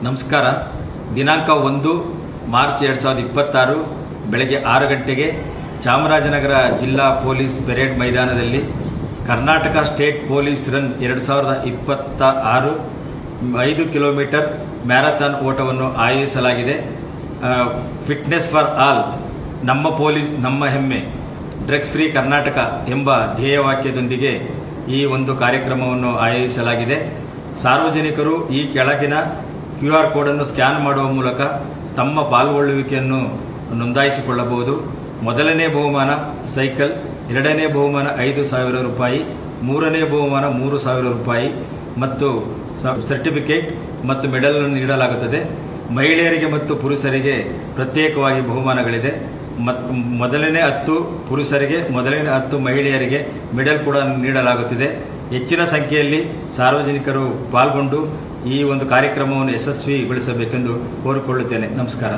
ನಮಸ್ಕಾರ. ದಿನಾಂಕ 1 ಮಾರ್ಚ್ 2026 ಬೆಳಗ್ಗೆ 6 ಗಂಟೆಗೆ ಚಾಮರಾಜನಗರ ಜಿಲ್ಲಾ ಪೊಲೀಸ್ ಪೆರೇಡ್ ಮೈದಾನದಲ್ಲಿ Karnataka state police run 2026 5 kilometre marathon ಓಟವನ್ನು ಆಯೋಜಿಸಲಾಗಿದೆ. ಫಿಟ್ನೆಸ್ ಫಾರ್ ಆಲ್, ನಮ್ಮ ಪೊಲೀಸ್ ನಮ್ಮ ಹೆಮ್ಮೆ, ಡ್ರಗ್ಸ್ ಫ್ರೀ ಕರ್ನಾಟಕ ಎಂಬ ಧ್ಯೇಯವಾಕ್ಯದೊಂದಿಗೆ ಈ ಒಂದು ಕಾರ್ಯಕ್ರಮವನ್ನು ಆಯೋಜಿಸಲಾಗಿದೆ. ಸಾರ್ವಜನಿಕರು ಈ ಕೆಳಗಿನ QR ಕೋಡನ್ನು ಸ್ಕ್ಯಾನ್ ಮಾಡುವ ಮೂಲಕ ತಮ್ಮ ಪಾಲ್ಗೊಳ್ಳುವಿಕೆಯನ್ನು ನೋಂದಾಯಿಸಿಕೊಳ್ಳಬಹುದು. ಮೊದಲನೇ ಬಹುಮಾನ ಸೈಕಲ್, ಎರಡನೇ ಬಹುಮಾನ 5,000 ರೂಪಾಯಿ, ಮೂರನೇ ಬಹುಮಾನ 3,000 ರೂಪಾಯಿ ಮತ್ತು ಸರ್ಟಿಫಿಕೇಟ್ ಮತ್ತು ಮೆಡಲ್ ನೀಡಲಾಗುತ್ತದೆ. ಮಹಿಳೆಯರಿಗೆ ಮತ್ತು ಪುರುಷರಿಗೆ ಪ್ರತ್ಯೇಕವಾಗಿ ಬಹುಮಾನಗಳಿದೆ. ಮೊದಲನೇ 10 ಪುರುಷರಿಗೆ, ಮೊದಲನೇ 10 ಮಹಿಳೆಯರಿಗೆ ಮೆಡಲ್ ಕೂಡ ನೀಡಲಾಗುತ್ತಿದೆ. ಹೆಚ್ಚಿನ ಸಂಖ್ಯೆಯಲ್ಲಿ ಸಾರ್ವಜನಿಕರು ಪಾಲ್ಗೊಂಡು ಈ ಒಂದು ಕಾರ್ಯಕ್ರಮವನ್ನು ಯಶಸ್ವಿಗೊಳಿಸಬೇಕೆಂದು ಕೋರಿಕೊಳ್ಳುತ್ತೇನೆ. ನಮಸ್ಕಾರ.